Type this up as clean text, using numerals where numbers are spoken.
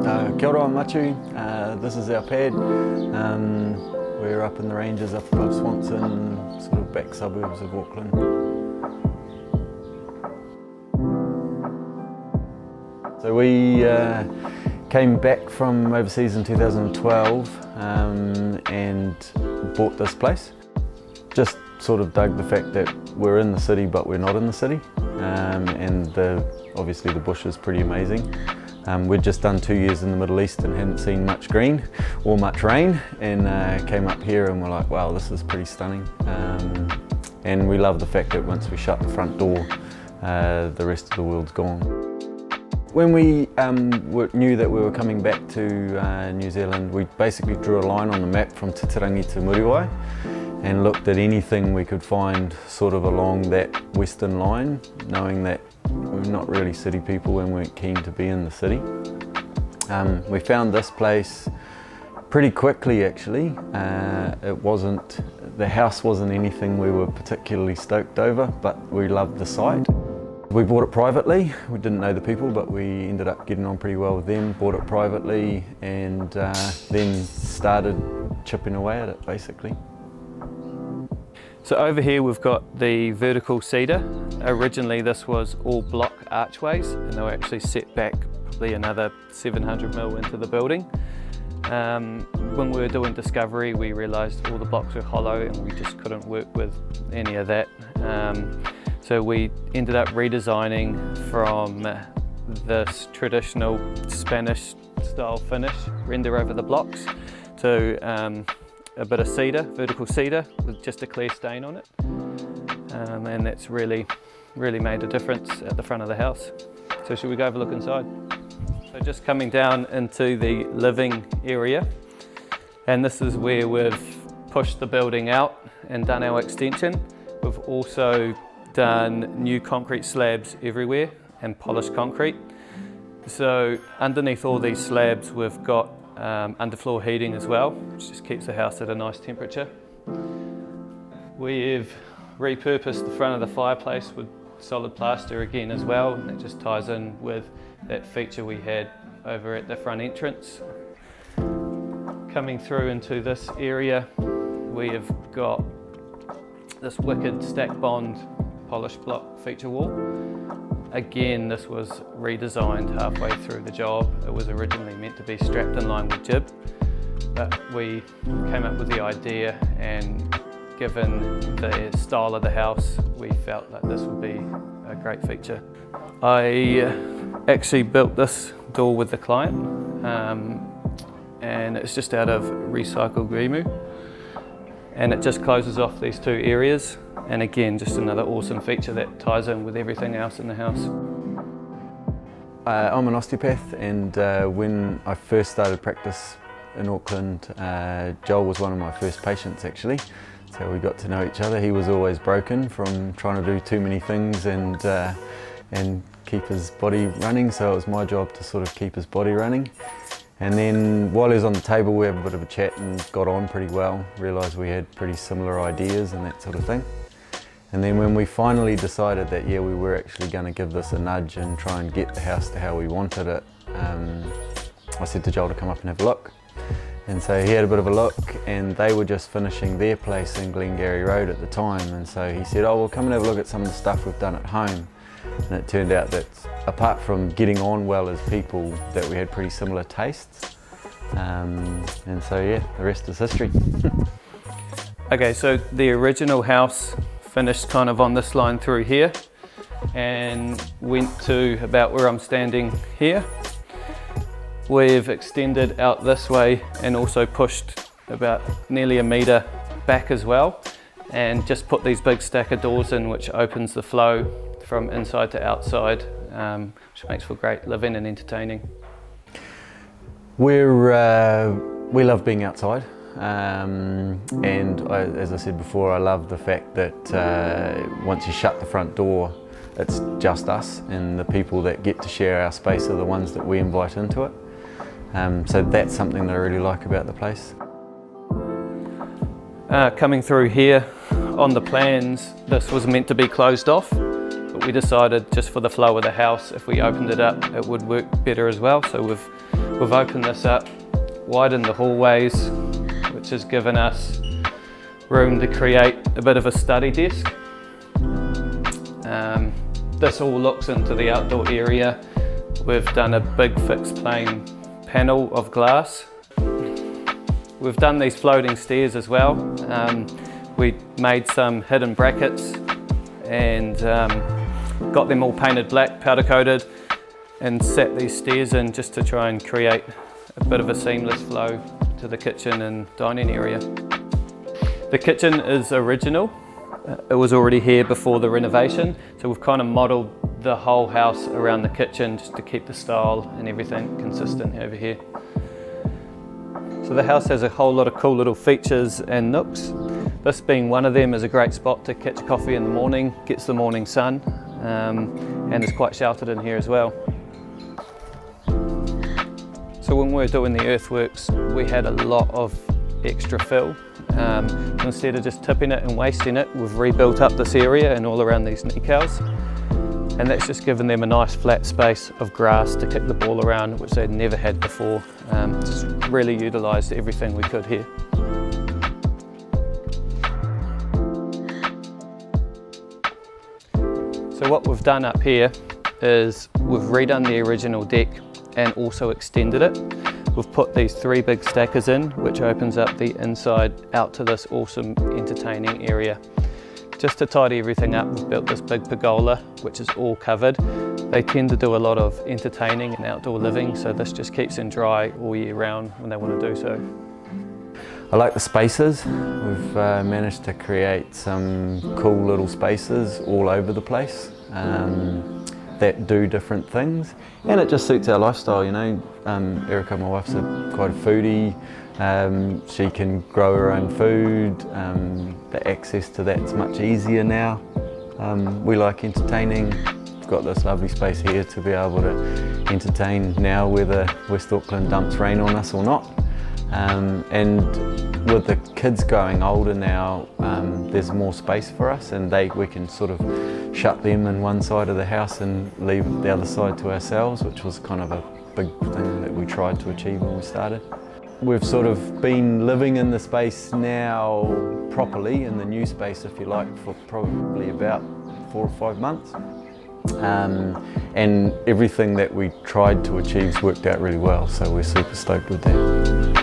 Kia ora Machu, this is our pad. We're up in the ranges up above Swanson, sort of back suburbs of Auckland. So we came back from overseas in 2012 and bought this place. Just sort of dug the fact that we're in the city but we're not in the city, and obviously the bush is pretty amazing. We'd just done 2 years in the Middle East and hadn't seen much green or much rain, and came up here and we're like, wow, this is pretty stunning. And we love the fact that once we shut the front door, the rest of the world's gone. When we knew that we were coming back to New Zealand, we basically drew a line on the map from Titirangi to Muriwai and looked at anything we could find sort of along that western line, knowing that we're not really city people and weren't keen to be in the city. We found this place pretty quickly actually. The house wasn't anything we were particularly stoked over, but we loved the site. We bought it privately. We didn't know the people, but we ended up getting on pretty well with them, bought it privately, and then started chipping away at it basically. So over here we've got the vertical cedar. Originally this was all block archways, and they were actually set back probably another 700 mil into the building. When we were doing discovery, we realised all the blocks were hollow and we just couldn't work with any of that. So we ended up redesigning from this traditional Spanish style finish, render over the blocks, to a bit of cedar, vertical cedar, with just a clear stain on it. And that's really made a difference at the front of the house. So should we go have a look inside? So just coming down into the living area, and this is where we've pushed the building out and done our extension. We've also done new concrete slabs everywhere and polished concrete. So underneath all these slabs we've got underfloor heating as well, which just keeps the house at a nice temperature. We've repurposed the front of the fireplace with solid plaster again as well, and it just ties in with that feature we had over at the front entrance. Coming through into this area, we have got this wicked stack bond polished block feature wall. Again, this was redesigned halfway through the job. It was originally meant to be strapped in line with jib, but we came up with the idea, and given the style of the house, we felt that this would be a great feature. I actually built this door with the client, and it's just out of recycled Grimu, and it just closes off these two areas. And again, just another awesome feature that ties in with everything else in the house. I'm an osteopath, and when I first started practice in Auckland, Joel was one of my first patients actually. So we got to know each other. He was always broken from trying to do too many things and keep his body running, so it was my job to sort of keep his body running. And then while he was on the table, we had a bit of a chat and got on pretty well, realised we had pretty similar ideas and that sort of thing. And then when we finally decided that, yeah, we were actually going to give this a nudge and try and get the house to how we wanted it, I said to Joel to come up and have a look. And so he had a bit of a look, and they were just finishing their place in Glengarry Road at the time. And so he said, oh, well, come and have a look at some of the stuff we've done at home. And it turned out that apart from getting on well as people, that we had pretty similar tastes. And so, yeah, the rest is history. Okay, so the original house finished kind of on this line through here and went to about where I'm standing here. We've extended out this way and also pushed about nearly a metre back as well, and just put these big stacker doors in, which opens the flow from inside to outside, which makes for great living and entertaining. We love being outside. As I said before, I love the fact that once you shut the front door, it's just us, and the people that get to share our space are the ones that we invite into it. So that's something that I really like about the place. Coming through here, on the plans, this was meant to be closed off, but we decided just for the flow of the house, if we opened it up, it would work better as well. So we've We've opened this up, widened the hallways, which has given us room to create a bit of a study desk. This all looks into the outdoor area. We've done a big fixed plane panel of glass. We've done these floating stairs as well. We made some hidden brackets and got them all painted black, powder coated, and set these stairs in just to try and create a bit of a seamless flow to the kitchen and dining area. The kitchen is original. It was already here before the renovation, so we've kind of modelled the whole house around the kitchen just to keep the style and everything consistent over here. So the house has a whole lot of cool little features and nooks. This being one of them is a great spot to catch coffee in the morning, gets the morning sun, and is quite sheltered in here as well. So when we were doing the earthworks, we had a lot of extra fill. Instead of just tipping it and wasting it, we've rebuilt up this area and all around these decals. And that's just given them a nice flat space of grass to kick the ball around, which they'd never had before. Just really utilised everything we could here. So what we've done up here is we've redone the original deck and also extended it. We've put these 3 big stackers in, which opens up the inside out to this awesome entertaining area. Just to tidy everything up, we've built this big pergola, which is all covered. They tend to do a lot of entertaining and outdoor living, so this just keeps them dry all year round when they want to do so. I like the spaces. We've managed to create some cool little spaces all over the place that do different things, and it just suits our lifestyle, you know. Erica, my wife's quite a foodie. She can grow her own food. The access to that's much easier now. We like entertaining. We've got this lovely space here to be able to entertain now, whether West Auckland dumps rain on us or not. And with the kids growing older now, there's more space for us, and we can sort of shut them in one side of the house and leave the other side to ourselves, which was kind of a big thing that we tried to achieve when we started. We've sort of been living in the space now properly, in the new space if you like, for probably about 4 or 5 months. And everything that we tried to achieve's worked out really well, so we're super stoked with that.